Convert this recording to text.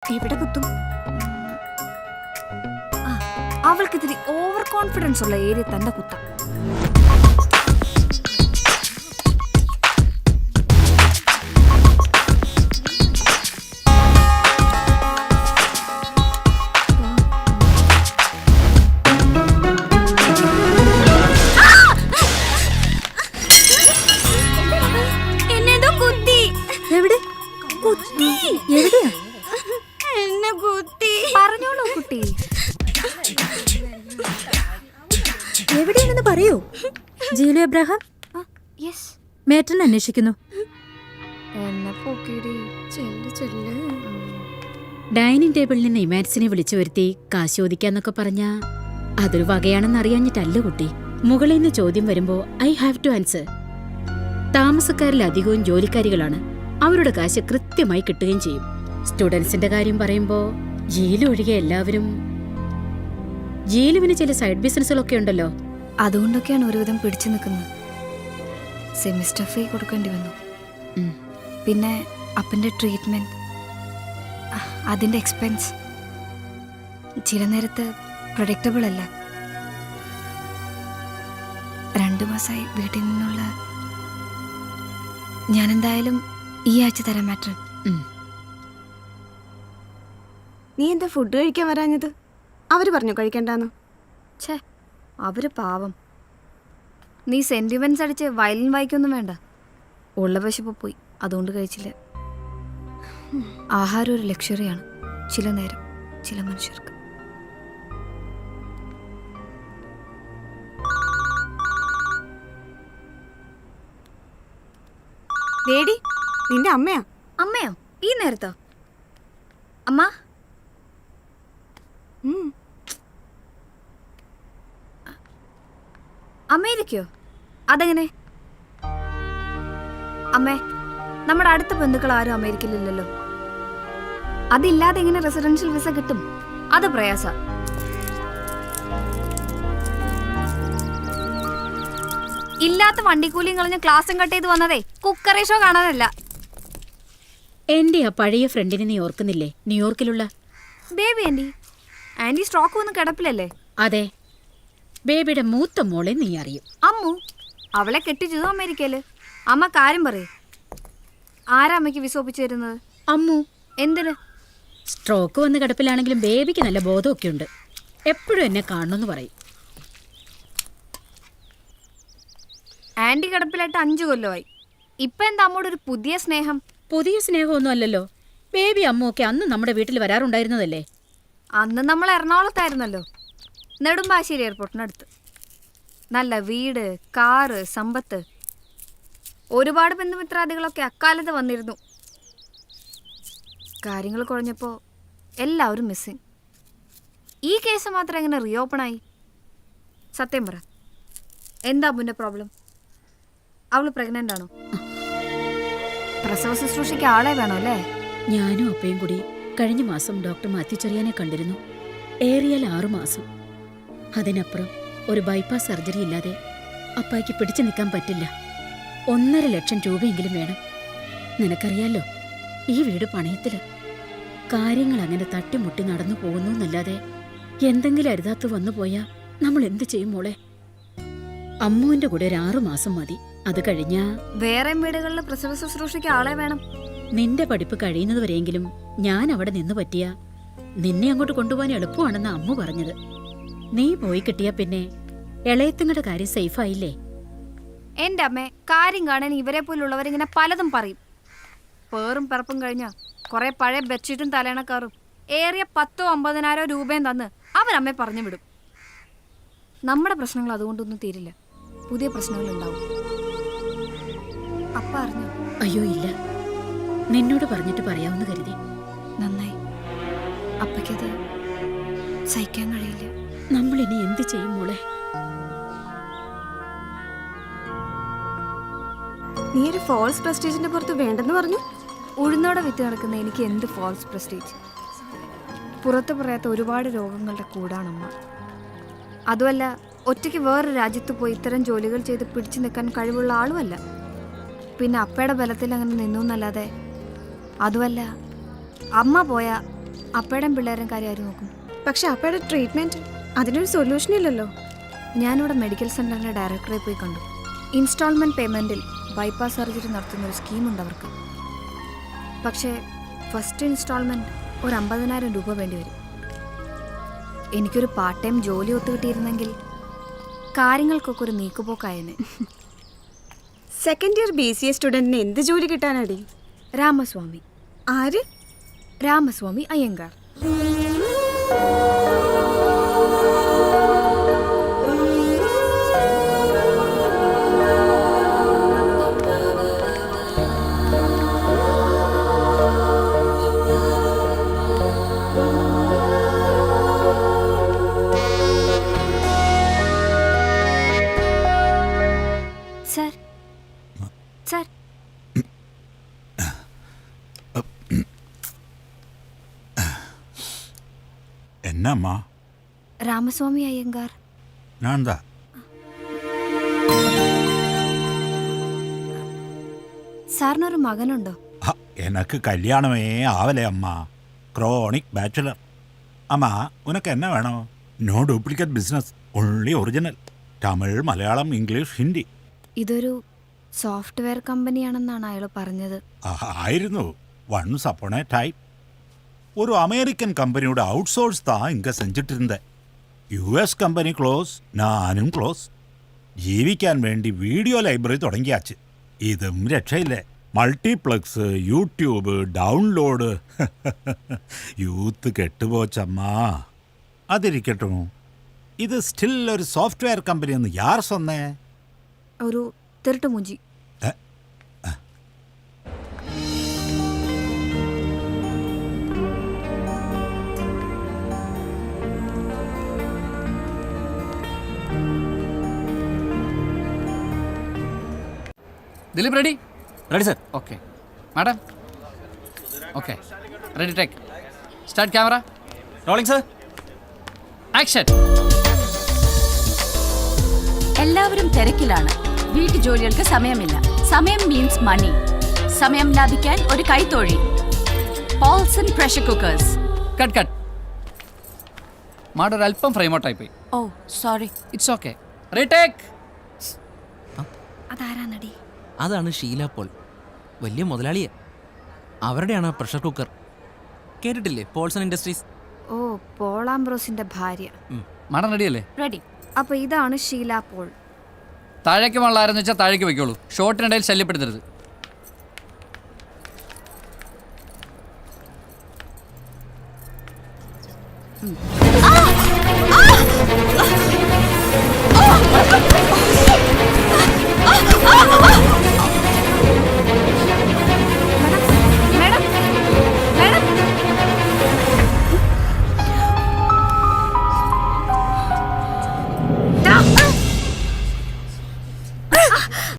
എവിടെ കുത്തും? അവൾക്കിത്തിരി over confidence ഉള്ള ഏരിയ തന്നെ കുത്താം. പറഞ്ഞോളൂ കുട്ടി, എവിടെയാണെന്ന് പറയൂ. ജീലു എബ്രഹാം മേറ്റൻ അന്വേഷിക്കുന്നു. ഡൈനിങ് ടേബിളിൽ നിന്ന് ഇമാൻസിനെ വിളിച്ചു വരുത്തി കാശ് ചോദിക്കാന്നൊക്കെ പറഞ്ഞാ അതൊരു വകയാണെന്ന് അറിയാഞ്ഞിട്ടല്ല കുട്ടി. മുകളിൽ നിന്ന് ചോദ്യം വരുമ്പോ ഐ ഹാവ് ടു ആൻസർ. താമസക്കാരിൽ അധികവും ജോലിക്കാരികളാണ്. അവരുടെ കാശ് കൃത്യമായി കിട്ടുകയും ചെയ്യും. സ്റ്റുഡൻസിന്റെ കാര്യം പറയുമ്പോ ജീലു ഒഴികെ എല്ലാവരും. ജീലുവിന് ചില സൈഡ് ബിസിനസ്സുകളൊക്കെ ഉണ്ടല്ലോ. അതുകൊണ്ടൊക്കെയാണ് ഒരുവിധം പിടിച്ചു നിൽക്കുന്നത്. സെമിസ്റ്റർ ഫീ കൊടുക്കേണ്ടി വന്നു. പിന്നെ അപ്പൻ്റെ ട്രീറ്റ്മെന്റ്, അതിൻ്റെ എക്സ്പെൻസ് ചില നേരത്ത് പ്രൊഡക്റ്റബിൾ അല്ല. 2 മാസമായി വീട്ടിൽ നിന്നുള്ള. ഞാനെന്തായാലും ഈ ആഴ്ച തരാം മാറ്റർ. നീ എന്താ ഫുഡ് കഴിക്കാൻ വരാഞ്ഞത്? അവര് പറഞ്ഞു കഴിക്കണ്ടെന്ന്. ഛേ, അവര് പാവം. നീ സെന്റിമെന്റ്സ് അടിച്ച് വയലിൻ വായിക്കൊന്നും വേണ്ട. ഉള്ള വിശപ്പ് പോയി, അതുകൊണ്ട് കഴിച്ചില്ല. ആഹാരം ഒരു ലക്ഷറിയാണ് ചില നേരം ചില മനുഷ്യർക്ക്. ലേഡി, നിന്റെ അമ്മയാ? അമ്മയോ? ഈ നേരത്തോ? അമ്മ, അമേരിക്കയോ? അതെങ്ങനെ? അമ്മേ, നമ്മുടെ അടുത്ത ബന്ധുക്കൾ ആരും അമേരിക്കയിലില്ലല്ലോ. അതില്ലാതെ എങ്ങനെ റെസിഡൻഷ്യൽ വിസ കിട്ടും? അത് പ്രയാസ. ഇല്ലാത്ത വണ്ടിക്കൂലിയും കളഞ്ഞ് ക്ലാസ്സും കട്ട് ചെയ്ത് വന്നതേ കുക്കറി ഷോ കാണാനല്ല. എന്റെ ആ പഴയ ഫ്രണ്ടിനെ നീ ഓർക്കുന്നില്ലേ? ന്യൂയോർക്കിലുള്ള ബേബി ആന്റി. ആന്റി സ്ട്രോക്ക് വന്ന് കിടപ്പിലല്ലേ? അതെ, ബേബിയുടെ മൂത്ത മോളെ നീ അറിയും. അമ്മു, അവളെ കെട്ടിച്ചതോ അമേരിക്കയില്. അമ്മ കാര്യം പറയേ. ആരാ അമ്മയ്ക്ക് വിസ ഒപ്പിച്ചു തരുന്നത്? അമ്മു. എന്തിന്? സ്ട്രോക്ക് വന്ന് കിടപ്പിലാണെങ്കിലും ബേബിക്ക് നല്ല ബോധമൊക്കെ ഉണ്ട്. എപ്പോഴും എന്നെ കാണണമെന്ന് പറയും. ആന്റി കിടപ്പിലായിട്ട് 5 കൊല്ലമായി. ഇപ്പൊ എന്താ അമ്മോട് ഒരു പുതിയ സ്നേഹം? പുതിയ സ്നേഹമൊന്നും അല്ലല്ലോ. ബേബി അമ്മുവൊക്കെ അന്ന് നമ്മുടെ വീട്ടിൽ വരാറുണ്ടായിരുന്നതല്ലേ. അന്ന് നമ്മൾ എറണാകുളത്തായിരുന്നല്ലോ, നെടുമ്പാശ്ശേരി എയർപോർട്ടിനടുത്ത്. നല്ല വീട്, കാറ്, സമ്പത്ത്. ഒരുപാട് ബന്ധുമിത്രാദികളൊക്കെ അക്കാലത്ത് വന്നിരുന്നു. കാര്യങ്ങൾ കുഴഞ്ഞപ്പോൾ എല്ലാവരും മിസ്സിങ്. ഈ കേസ് മാത്രം എങ്ങനെ റീഓപ്പൺ ആയി? സത്യം പറ, എന്താ അമ്മൂൻ്റെ പ്രോബ്ലം? അവള് പ്രഗ്നന്റ് ആണോ? പ്രസവ ശുശ്രൂഷയ്ക്ക് ആളെ വേണോ അല്ലേ? ഞാനും അപ്പയും കൂടി കഴിഞ്ഞ മാസം ഡോക്ടർ മാത്യു ചെറിയാനെ കണ്ടിരുന്നു. ഏറിയാൽ 6 മാസം. അതിനപ്പുറം ഒരു ബൈപ്പാസ് സർജറി ഇല്ലാതെ അപ്പായ്ക്ക് പിടിച്ചു നിൽക്കാൻ പറ്റില്ല. 1.5 ലക്ഷം രൂപയെങ്കിലും വേണം. നിനക്കറിയാലോ, ഈ വീട് പണയത്തില്. കാര്യങ്ങൾ അങ്ങനെ തട്ടിമുട്ടി നടന്നു പോകുന്നു എന്നല്ലാതെ എന്തെങ്കിലും അരുതാത്ത് വന്നു പോയാ നമ്മൾ എന്ത് ചെയ്യും മോളെ? അമ്മുവിന്റെ കൂടെ ഒരു 6 മാസം മതി. അത് കഴിഞ്ഞാ വേറെ വീടുകളിൽ പ്രസവ ശുശ്രൂഷയ്ക്ക് ആളെ വേണം. നിന്റെ പഠിപ്പ് കഴിയുന്നതുവരെയെങ്കിലും ഞാൻ അവിടെ നിന്ന് പറ്റിയ നിന്നെ അങ്ങോട്ട് കൊണ്ടുപോകാൻ എളുപ്പമാണെന്ന് അമ്മു പറഞ്ഞത്. നീ പോയി കിട്ടിയാ പിന്നെ ഇളയത്തുങ്ങളുടെ കാര്യം സേഫായില്ലേ? എന്റെ അമ്മേ, കാര്യം കാണാൻ ഇവരെ പോലുള്ളവരിങ്ങനെ പലതും പറയും. പേറും പിറപ്പും കഴിഞ്ഞ കുറെ പഴയ ബെഡ്ഷീറ്റും തലേണക്കാറും ഏറിയ 10,000-50,000 രൂപയും തന്ന് അവരമ്മയെ പറഞ്ഞു വിടും. നമ്മുടെ പ്രശ്നങ്ങൾ അതുകൊണ്ടൊന്നും തീരില്ല. പുതിയ പ്രശ്നങ്ങൾ ഉണ്ടാവും. അപ്പ അറിഞ്ഞു? അയ്യോ ഇല്ല, നിന്നോട് പറഞ്ഞിട്ട് പറയാമെന്ന് കരുതി. നന്നായി. അപ്പയ്ക്കത് സഹിക്കാൻ കഴിയില്ല. നമ്മൾ ഇനി എന്ത് ചെയ്യും മോളെ? നീ ഒരു ഫോൾസ് പ്രസ്റ്റീജിന്റെ പുറത്ത് വേണ്ടെന്ന് പറഞ്ഞു. ഉഴുന്നോടെ വിറ്റ് നടക്കുന്ന എനിക്ക് എന്ത് ഫോൾസ് പ്രസ്റ്റീജ്? പുറത്ത് പറയാത്ത ഒരുപാട് രോഗങ്ങളുടെ കൂടാണമ്മ. അതുമല്ല, ഒറ്റയ്ക്ക് വേറൊരു രാജ്യത്ത് പോയി ഇത്തരം ജോലികൾ ചെയ്ത് പിടിച്ചു നിൽക്കാൻ കഴിവുള്ള ആളുമല്ല. പിന്നെ അപ്പയുടെ ബലത്തിൽ അങ്ങനെ നിന്നു എന്നല്ലാതെ. അതുമല്ല, അമ്മ പോയാൽ അപ്പയുടെയും പിള്ളേരും കാര്യം ആര് നോക്കും? പക്ഷെ അപ്പയുടെ ട്രീറ്റ്മെന്റ് അതിനൊരു സൊല്യൂഷൻ ഇല്ലല്ലോ. ഞാനിവിടെ മെഡിക്കൽ സെന്ററിന്റെ ഡയറക്ടറെ പോയി കണ്ടു. ഇൻസ്റ്റാൾമെന്റ് പേയ്മെന്റിൽ ബൈപ്പാസ് സർജറി നടത്തുന്ന ഒരു സ്കീമുണ്ട് അവർക്ക്. പക്ഷേ ഫസ്റ്റ് ഇൻസ്റ്റാൾമെന്റ് ഒരു 50,000 രൂപ വേണ്ടി വരും. എനിക്കൊരു പാർട്ട് ടൈം ജോലി ഒത്തുകിട്ടിയിരുന്നെങ്കിൽ കാര്യങ്ങൾക്കൊക്കെ ഒരു നീക്കുപോക്കായേനെ. സെക്കൻഡ് ഇയർ BCA സ്റ്റുഡന്റിന് എന്ത് ജോലി കിട്ടാനടി? രാമസ്വാമി ആര്? രാമസ്വാമി അയ്യങ്കാർ. സർ സർ என்னம்மா? രാമസ്വാമി അയ്യങ്കാർ. நான் தான். സാറിനൊരു മകനുണ്ടോ? எனக்கு கல்யாணமே ஆவலே அம்மா. Chronic bachelor. അമ്മ ഉനക്ക് എന്നാ വേണോ? No duplicate business, only original. Tamil, Malayalam, English, Hindi. ഇതൊരു സോഫ്റ്റ്വെയർ കമ്പനിയാണെന്നാണ് അയാൾ പറഞ്ഞത്. ആയിരുന്നു വൺസ് അപ്പോൺ എ ടൈം. ഒരു അമേരിക്കൻ കമ്പനിയുടെ ഔട്ട്സോഴ്സ് താ ഇങ്ക സെഞ്ചിട്ടിരുന്നത്. US കമ്പനി ക്ലോസ്, ഞാനും ക്ലോസ്. ജീവിക്കാൻ വേണ്ടി വീഡിയോ ലൈബ്രറി തുടങ്ങിയാച്ച്. ഇതും രക്ഷയില്ലേ. Multiplex, YouTube, download. യൂത്ത് കെട്ടുപോച്ചമ്മാ. അതിരിക്കട്ടും, ഇത് സ്റ്റിൽ ഒരു സോഫ്റ്റ്വെയർ കമ്പനി എന്ന് യാർ സൊന്നേ? ഒരു തിരുട്ടുമൂഞ്ചി. Dileep ready? Ready sir. Okay madam. Okay ready, take start camera rolling sir. Action. എല്ലാവരും തിരക്കിലാണ്. വീട്ടുജോലികൾക്ക് സമയമില്ല. സമയം മീൻസ് മണി. സമയം ലാഭിക്കാൻ ഒരു കൈത്തൊഴി. Paulson pressure cookers. Cut cut. Madam ഒരു അല്പം ഫ്രെയിം ഔട്ടായി പോയി. Oh sorry. It's okay. Retake. അതാരാ നടി? അതാണ് ഷീല പോൾ, വലിയ മുതലാളിയെ. അവരുടെയാണ് പ്രഷർ കുക്കർ. കേട്ടിട്ടില്ലേ പോൾസൺ ഇൻഡസ്ട്രീസ്? ഓ, പോളാംബ്രോസിന്റെ ഭാര്യ. മാഡം റെഡിയല്ലേ? റെഡി. അപ്പൊ ഇതാണ് ഷീല പോൾ. താഴേക്ക് വെള്ളമാരെന്ന് വെച്ചാൽ താഴേക്ക് വയ്ക്കോളൂ. ഷോർട്ടിനിടയിൽ ശല്യപ്പെടുത്തരുത്. ഉം.